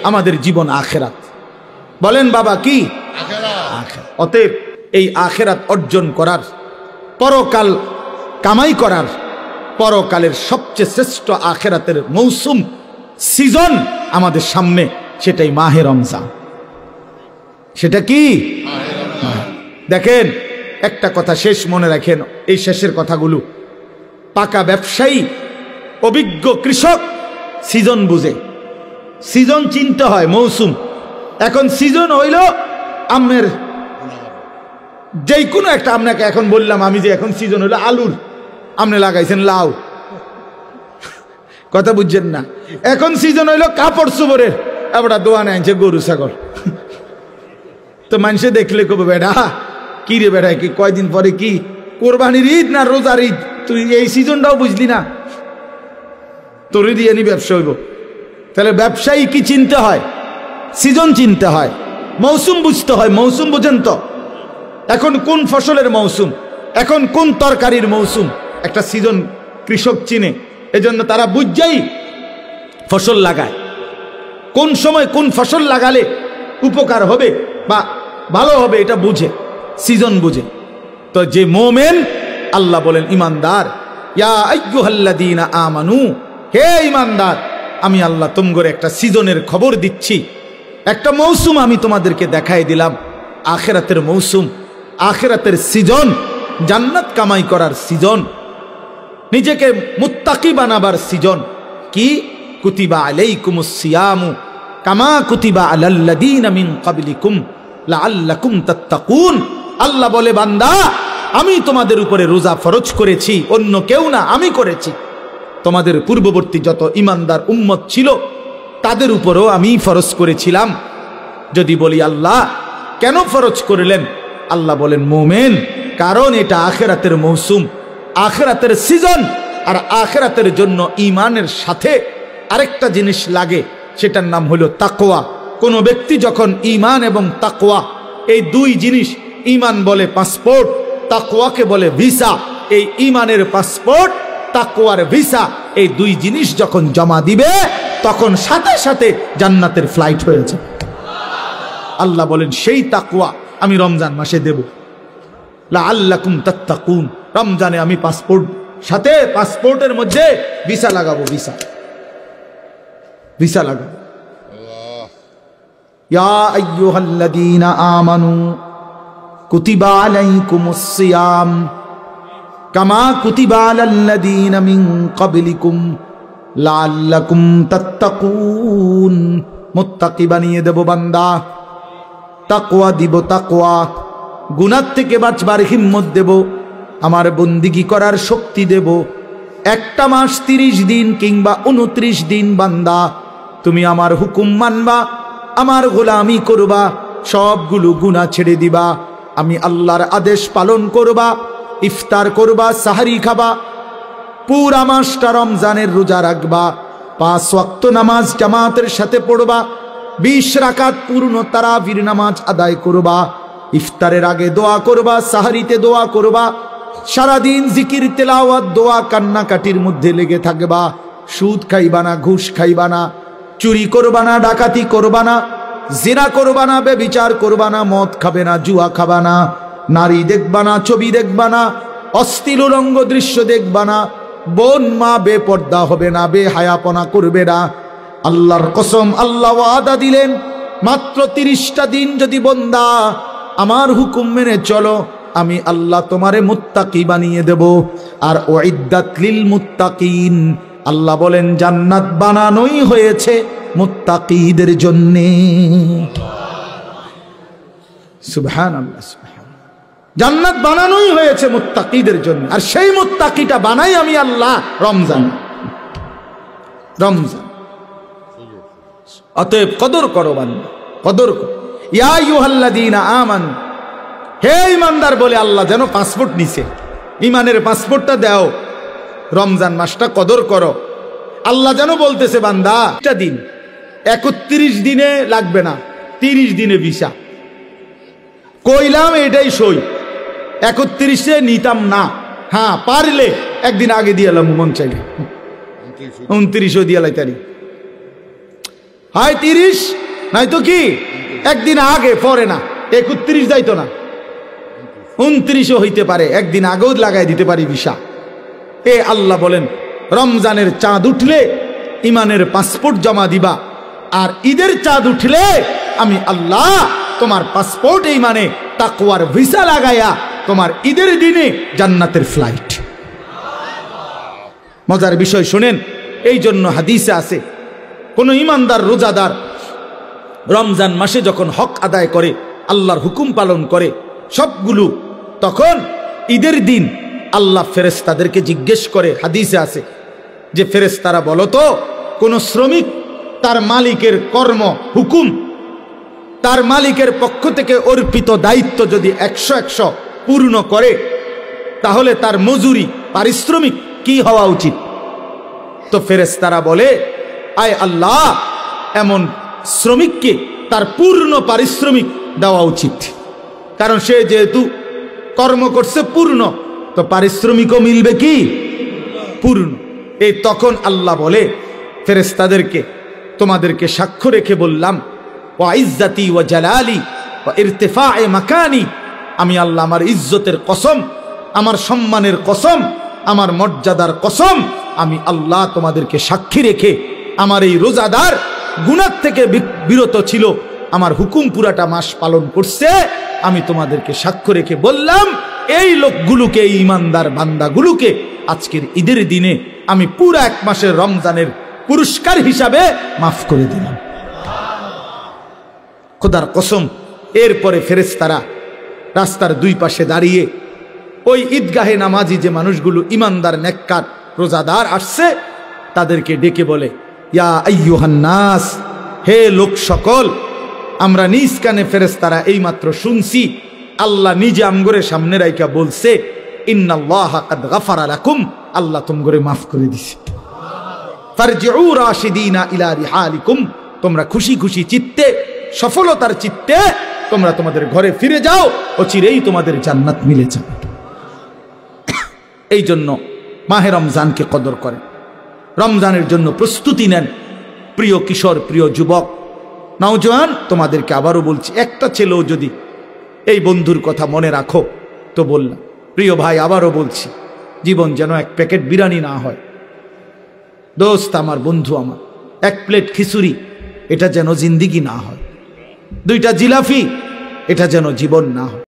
আমাদের জীবন আখেরাত। বলেন বাবা কি? আখেরাত। অতএব এই আখেরাত অর্জন করার, পরকাল কামাই করার, পরকালের সবচেয়ে শ্রেষ্ঠ আখেরাতের মৌসুম, সিজন আমাদের সামনে, সেটাই মাহে রমজান। সেটা কি? দেখেন, একটা কথা শেষ মনে রাখেন, এই শেষের কথাগুলো। পাকা ব্যবসায়ী, অভিজ্ঞ কৃষক সিজন বুঝে, সিজন চিনতে হয়, মৌসুম। এখন সিজন হইল আমের, যেই কোনো একটা, আপনাকে এখন বললাম আমি যে এখন সিজন হইল আলুর, আপনি লাগাইছেন লাউ, কথা বুঝছেন না। এখন সিজন হইল কাপড় চোপড়ের, এবার দোয়ানে আনছে গরু ছাগল। তো মানুষে দেখলে কবে বেড়া কি রে বেড়া, কি কয়দিন পরে কি কোরবানির ঈদ না রোজার ঈদ, তুই এই সিজনটাও বুঝলি না, তোর দিয়ে নি ব্যবসা হইব। তাহলে ব্যবসায়ী কি চিনতে হয়? সিজন চিনতে হয়, মৌসুম বুঝতে হয়। মৌসুম বুঝেন তো? এখন কোন ফসলের মৌসুম, এখন কোন তরকারির মৌসুম, একটা সিজন কৃষক চিনে। এজন্য তারা বুঝেই ফসল লাগায়, কোন সময় কোন ফসল লাগালে উপকার হবে বা ভালো হবে, এটা বুঝে, সিজন বুঝে। তো যে মোমেন, আল্লাহ বলেন ইমানদার, ইয়া আইয়ুহাল্লাযীনা আমানু, হে ইমানদার, আমি আল্লাহ তোমাদের একটা সিজনের খবর দিচ্ছি, একটা মৌসুম আমি তোমাদেরকে দেখাই দিলাম, আখিরাতের মৌসুম, আখিরাতের সিজন, জান্নাত কামাই করার সিজন, নিজেকে মুত্তাকি বানাবার সিজন। কি? কুতিবা আলাইকুমুস সিয়ামু কামা কুতিবা আলাল্লাযীনা মিন ক্বাবলিকুম লাআল্লাকুম তাত্তাকুন। আল্লাহ বলে, বান্দা, আমি তোমাদের উপরে রোজা ফরজ করেছি, অন্য কেউ না, আমি করেছি। তোমাদের পূর্ববর্তী যত ইমানদার উম্মত ছিল তাদের উপরও আমি ফরজ করেছিলাম। যদি বলি আল্লাহ কেন ফরজ করলেন, আল্লাহ বলেন মোমেন, কারণ এটা আখিরাতের মৌসুম, আখিরাতের সিজন। আর আখিরাতের জন্য ঈমানের সাথে আরেকটা জিনিস লাগে, সেটার নাম হলো তাকওয়া। কোন ব্যক্তি যখন ঈমান এবং তাকওয়া, এই দুই জিনিস, ঈমান বলে পাসপোর্ট, তাকওয়াকে বলে ভিসা, এই ঈমানের পাসপোর্ট, তাকওয়ার ভিসা, এই দুই জিনিস যখন জমা দিবে, তখন সাথে সাথে জান্নাতের ফ্লাইট হয়েছে। আল্লাহ বলেন সেই তাকওয়া আমি রমজান মাসে দেব, লাআল্লাকুম তাত্তাকুন। রমজানে আমি পাসপোর্ট, সাথে পাসপোর্টের মধ্যে ভিসা লাগাবো, ভিসা, ভিসা লাগাবো। ইয়া আইয়ুহাল্লাযীনা আমানু কুতিবা আলাইকুমুস সিয়াম কামা কুতিবা আলাল্লাযীনা মিন ক্বাবলিকুম লাআল্লাকুম তাত্তাকুন। মুত্তাকি বানিয়ে দেব বান্দা, তাকওয়া দিব, তাকওয়া, গুনাহ থেকে বাঁচবার হিম্মত দেব, আমার বন্দিগি করার শক্তি দেব। একটা মাস 30 দিন কিংবা 29 দিন বান্দা তুমি আমার হুকুম মানবা, আমার গোলামি করবা, সবগুলো গুনাহ ছেড়ে দিবা, আমি আল্লাহর আদেশ পালন করবা, ইফতার করবা, সাহারি খাবা, পুরা মাসটা রমজানের রোজা রাখবা, 5 ওয়াক্ত নামাজ জামাতের সাথে পড়বা, 20 রাকাত পূর্ণ তারাবির নামাজ আদায় করবা, ইফতারের আগে দোয়া করবা, সাহারিতে দোয়া করবা, সারাদিন জিকির তেলাওয়াত দোয়া কান্নাকাটির মধ্যে লেগে থাকবা, সুদ খাইবা না, ঘুষ খাইবা না, চুরি করবা না, ডাকাতি করবা না, জিনা করবা না, ব্যভিচার করবা না, মদ খাবে না, জুয়া খাবা না, নারী দেখবা না, ছবি দেখবা না, অশ্লীল রঙ্গ দৃশ্য দেখবা না, বোন মা বেপর্দা হবে না, বেহায়াপনা করবে না। আল্লাহর কসম, আল্লাহ ওয়াদা দিলেন, মাত্র 30টা দিন যদি বান্দা আমার হুকুম মেনে চলো, আমি আল্লাহ তোমারে মুত্তাকি বানিয়ে দেব। আর উইদ্দাত লিল মুত্তাকিন, আল্লাহ বলেন জান্নাত বানানোই হয়েছে মুত্তাকিদের জন্য। সুবহানাল্লাহ, সুবহানাল্লাহ, জান্নাত বানানোই হয়েছে মুত্তাকিদের জন্য। আর সেই মুত্তাকিটা বানাই আমি আল্লাহ রমজান, রমজান। অতএব কদর করো বান্দা, কদর করো। ইয়া আইয়ুহাল্লাযীনা আমানু, হে ইমানদার বলে আল্লাহ যেন পাসপোর্ট নিছে, ইমানের পাসপোর্টটা দাও, রমজান মাসটা কদর করো। আল্লাহ যেন বলতেছে বান্দা, একটা দিন 31 দিনে লাগবে না, 30 দিনে ভিসা। কইলাম এটাই সই, 31-এ নিতাম না, হ্যাঁ পারলে একদিন আগে দিয়ে এলাম, মন চাইলে 29ও দিয়ে লাইতারি। হয় 30, নয়তো কি একদিন আগে, পরে না। 31 যাইতো না, 29ও হইতে পারে, একদিন আগেও লাগাই দিতে পারি ভিসা। আল্লাহ বলেন রমজানের চাঁদ উঠলে ইমানের পাসপোর্ট জমা দিবা, আর ঈদের চাঁদ উঠলে আমি আল্লাহ তোমার পাসপোর্ট ইমানে তাকওয়ার ভিসা লাগাইয়া তোমার ঈদের দিনে জান্নাতের ফ্লাইট। মজার বিষয় শুনেন, এই জন্য হাদিসে আছে কোন ইমানদার রোজাদার রমজান মাসে যখন হক আদায় করে, আল্লাহর হুকুম পালন করে সবগুলো, তখন ঈদের দিন আল্লাহ ফেরেশতাদেরকে জিজ্ঞেস করে, হাদিসে আছে যে ফেরেশতারা বলো তো, কোন শ্রমিক তার মালিকের কর্ম হুকুম, তার মালিকের পক্ষ থেকে অর্পিত দায়িত্ব যদি 100 পূর্ণ করে, তাহলে তার মজুরি পারিশ্রমিক কি হওয়া উচিত? তো ফেরেশতারা বলে, আয় আল্লাহ, এমন শ্রমিককে তার পূর্ণ পারিশ্রমিক দেওয়া উচিত, কারণ সে যেহেতু কর্ম করছে পূর্ণ, তো পারিশ্রমিকও মিলবে কি পূর্ণ। তখন আল্লাহ বলে ফেরেশতাদেরকে, তোমাদেরকে সাক্ষ্য রেখে বললাম, ওয়া ইজ্জতি ওয়া জালালি ওয়া ইরতিফায়ে মাকানি, আমি আল্লাহ আমার ইজ্জতের কসম, আমার সম্মানের কসম, আমার মর্যাদার কসম, আমি আল্লাহ তোমাদেরকে সাক্ষী রেখে আমার এই রোজাদার গুনাহ থেকে বিরত ছিল, আমার হুকুম পুরাটা মাস পালন করছে, আমি তোমাদেরকে সাক্ষ্য রেখে বললাম, এই লোকগুলোকে, এই ইমানদার বান্দাগুলোকে আজকের ঈদের দিনে আমি পুরো 1 মাসের রমজানের পুরস্কার হিসাবে মাফ করে দিলাম। খোদার কসম। এরপরে ফেরেশতারা রাস্তার 2 পাশে দাঁড়িয়ে ওই ঈদগাহে নামাজি যে মানুষগুলো ইমানদার নেককার রোজাদার আসছে, তাদেরকে ডেকে বলে, ইয়া আইয়ুহান নাস, হে লোক সকল, আমরা নিজ কানে ফেরেশতারা এইমাত্র শুনছি আল্লাহ নিজে আমগরের সামনে রাইকা বলছে, ইন্নাল্লাহা কাদ গাফারা লাকুম, আল্লাহ তোমগরে মাফ করে দিছে। ফারজিউ রাশিদিনা ইলা রিহালিকুম, তোমরা খুশি খুশি চিত্তে, সফলতার চিত্তে তোমরা তোমাদের ঘরে ফিরে যাও, অচিরেই তোমাদের জান্নাত মিলে যাবে। এই জন্য মাহে রমজানকে কদর করেন, রমজানের জন্য প্রস্তুতি নেন। প্রিয় কিশোর, প্রিয় যুবক, নওজোয়ান, তোমাদেরকে আবারও বলছি, একটা ছেলেও যদি এই বন্ধুর কথা মনে রাখো তো বললাম। প্রিয় ভাই, আবারও বলছি, জীবন যেন 1 প্যাকেট বিরিয়ানি না হয়। দোস্ত আমার, বন্ধু আমার, 1 প্লেট খিচুড়ি, এটা যেন জিন্দিগি না হয়। 2টা জিলাপি, এটা যেন জীবন না হয়।